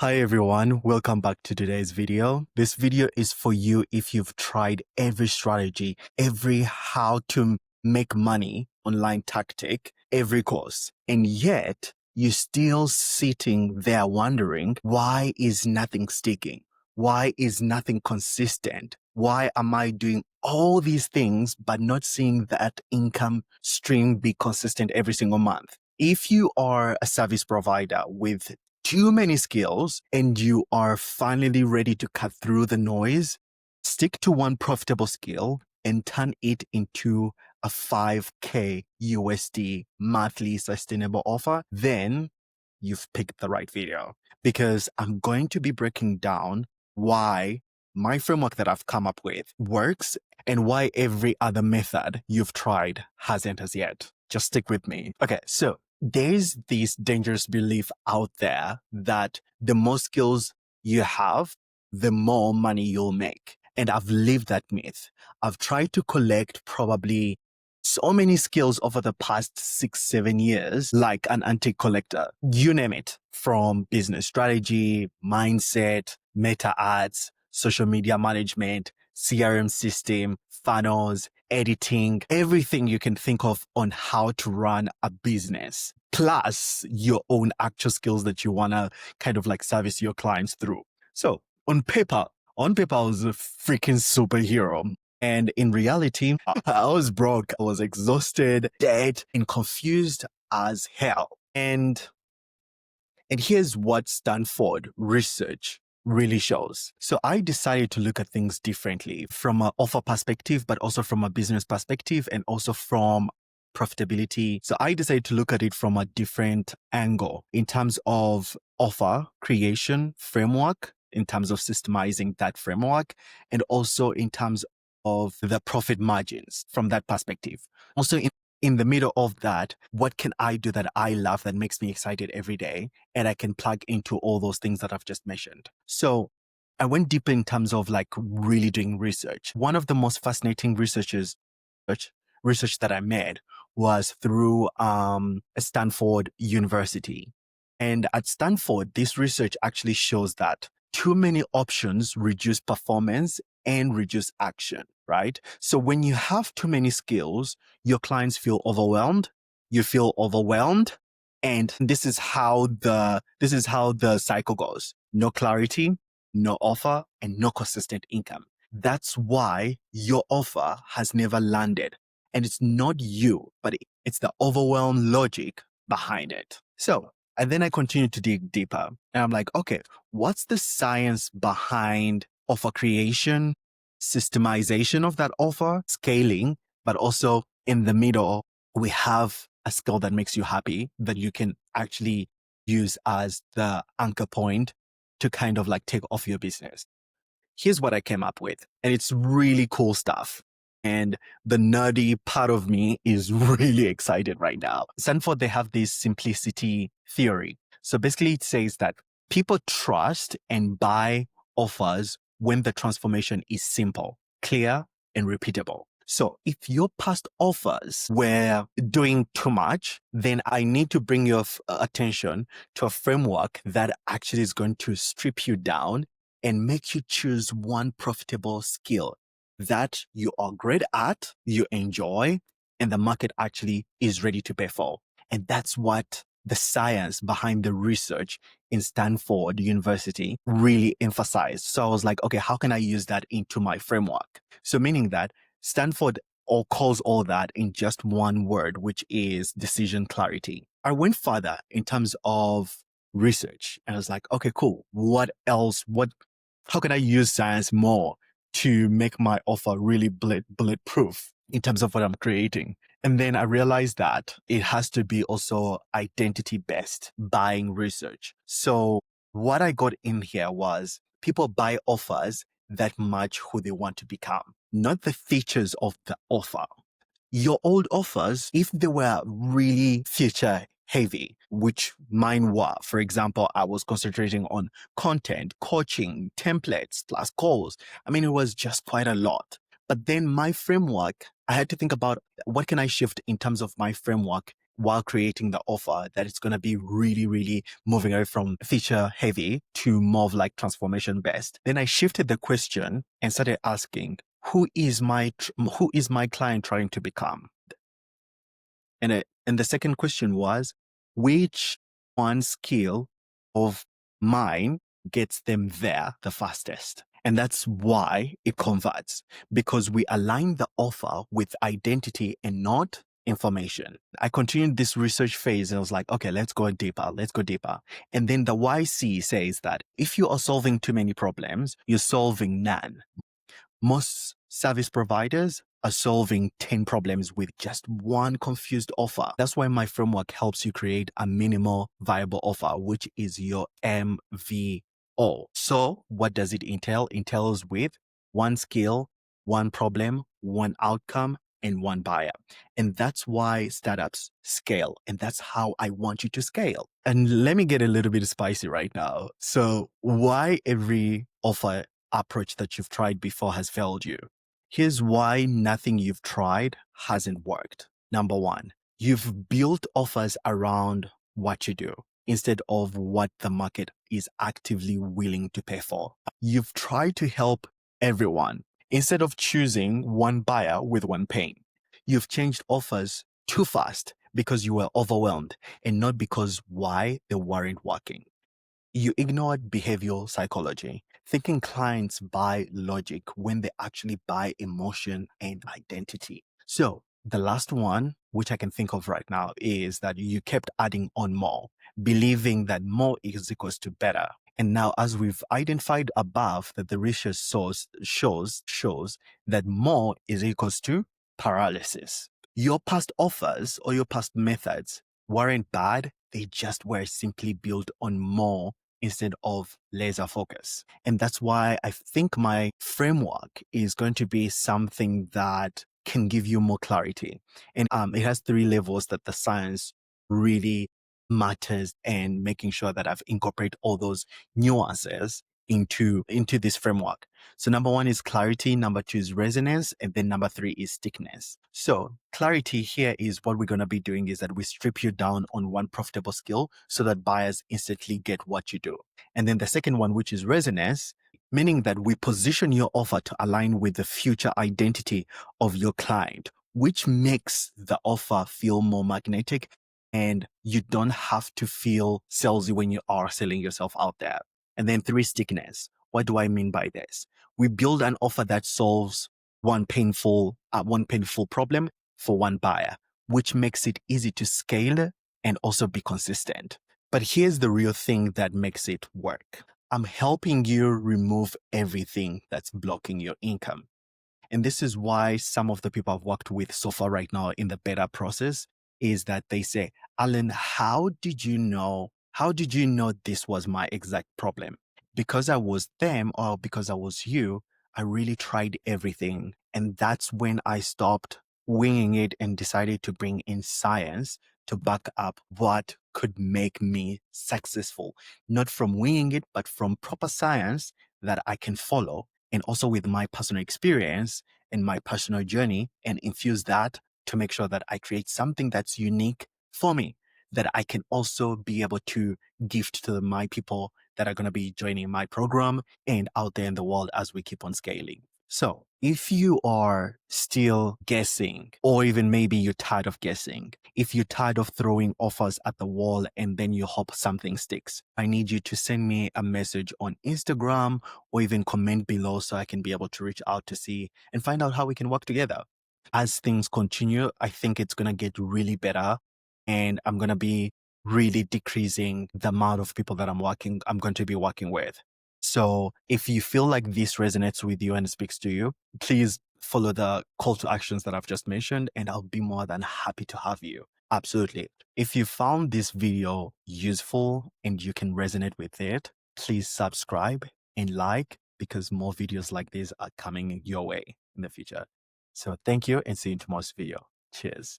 Hi everyone, welcome back to today's video. This video is for you if you've tried every strategy, every how to make money online tactic, every course, and yet you're still sitting there wondering, why is nothing sticking? Why is nothing consistent? Why am I doing all these things but not seeing that income stream be consistent every single month? If you are a service provider with too many skills and you are finally ready to cut through the noise, stick to one profitable skill and turn it into a 5K USD monthly sustainable offer, then you've picked the right video, because I'm going to be breaking down why my framework that I've come up with works and why every other method you've tried hasn't as yet. Just stick with me. Okay, so there's this dangerous belief out there that the more skills you have, the more money you'll make. And I've lived that myth. I've tried to collect probably so many skills over the past 6-7 years, like an antique collector, you name it, from business strategy, mindset, meta ads, social media management, CRM system, funnels, editing, everything you can think of on how to run a business, plus your own actual skills that you want to kind of like service your clients through. So on paper, I was a freaking superhero. And in reality, I was broke, I was exhausted, dead, and confused as hell. And here's what Stanford research really shows. So I decided to look at things differently from an offer perspective, but also from a business perspective and also from profitability. So I decided to look at it from a different angle in terms of offer creation framework, in terms of systemizing that framework, and also in terms of the profit margins from that perspective. Also, in the middle of that, what can I do that I love that makes me excited every day? And I can plug into all those things that I've just mentioned. So I went deeper in terms of like really doing research. One of the most fascinating research that I made was through Stanford University. And at Stanford, this research actually shows that too many options reduce performance and reduce action, right? So when you have too many skills, your clients feel overwhelmed, you feel overwhelmed, and this is how the cycle goes. No clarity, no offer, and no consistent income. That's why your offer has never landed. And it's not you, but it's the overwhelmed logic behind it. So, and then I continued to dig deeper. And I'm like, okay, what's the science behind offer creation, systemization of that offer, scaling, but also in the middle, we have a skill that makes you happy that you can actually use as the anchor point to kind of like take off your business. Here's what I came up with, and it's really cool stuff. And the nerdy part of me is really excited right now. Stanford, they have this simplicity theory. So basically it says that people trust and buy offers when the transformation is simple, clear, and repeatable. So if your past offers were doing too much, then I need to bring your attention to a framework that actually is going to strip you down and make you choose one profitable skill that you are great at, you enjoy, and the market actually is ready to pay for. And that's what the science behind the research in Stanford University really emphasized. So I was like, okay, how can I use that into my framework? So meaning that Stanford calls all that in just one word, which is decision clarity. I went further in terms of research and I was like, okay, cool. What else? How can I use science more to make my offer really bulletproof in terms of what I'm creating? And then I realized that it has to be also identity-based buying research. So what I got in here was people buy offers that match who they want to become, not the features of the offer. Your old offers, if they were really feature heavy, which mine were, for example, I was concentrating on content, coaching, templates, plus calls. I mean, it was just quite a lot. But then my framework, I had to think about what can I shift in terms of my framework while creating the offer that it's going to be really, really moving away from feature heavy to more of like transformation based. Then I shifted the question and started asking, who is my client trying to become? And the second question was, which one skill of mine gets them there the fastest? And that's why it converts, because we align the offer with identity and not information. I continued this research phase and I was like, okay, let's go deeper. Let's go deeper. And then the YC says that if you are solving too many problems, you're solving none. Most service providers are solving 10 problems with just one confused offer. That's why my framework helps you create a minimal viable offer, which is your MVO. So what does it entail? It entails with one skill, one problem, one outcome, and one buyer. And that's why startups scale. And that's how I want you to scale. And let me get a little bit spicy right now. So why every offer approach that you've tried before has failed you? Here's why nothing you've tried hasn't worked. Number one, you've built offers around what you do instead of what the market is actively willing to pay for. You've tried to help everyone instead of choosing one buyer with one pain. You've changed offers too fast because you were overwhelmed and not because why they weren't working. You ignored behavioral psychology, thinking clients buy logic when they actually buy emotion and identity. So the last one, which I can think of right now, is that you kept adding on more, believing that more is equals to better. And now, as we've identified above, that the research shows that more is equals to paralysis. Your past offers or your past methods weren't bad. They just were simply built on more instead of laser focus. And that's why I think my framework is going to be something that can give you more clarity. And it has 3 levels that the science really matters, and making sure that I've incorporated all those nuances into this framework. So number 1 is clarity, number 2 is resonance, and then number 3 is stickiness. So clarity here is what we're going to be doing is that we strip you down on one profitable skill so that buyers instantly get what you do. And then the second one, which is resonance, meaning that we position your offer to align with the future identity of your client, which makes the offer feel more magnetic, and you don't have to feel salesy when you are selling yourself out there. And then 3, stickiness. What do I mean by this? We build an offer that solves one painful problem for one buyer, which makes it easy to scale and also be consistent. But here's the real thing that makes it work. I'm helping you remove everything that's blocking your income. And this is why some of the people I've worked with so far right now in the beta process is that they say, Alan, how did you know this was my exact problem? Because I was them or because I was you, I really tried everything. And that's when I stopped winging it and decided to bring in science to back up what could make me successful, not from winging it, but from proper science that I can follow, and also with my personal experience and my personal journey, and infuse that to make sure that I create something that's unique for me, that I can also be able to gift to my people that are going to be joining my program and out there in the world as we keep on scaling. So if you are still guessing, or even maybe you're tired of guessing, if you're tired of throwing offers at the wall and then you hope something sticks, I need you to send me a message on Instagram or even comment below so I can be able to reach out to see and find out how we can work together. As things continue, I think it's going to get really better, and I'm going to be really decreasing the amount of people that I'm going to be working with. So if you feel like this resonates with you and speaks to you, please follow the call to actions that I've just mentioned, and I'll be more than happy to have you. Absolutely. If you found this video useful and you can resonate with it, please subscribe and like, because more videos like this are coming your way in the future. So thank you, and see you in tomorrow's video. Cheers.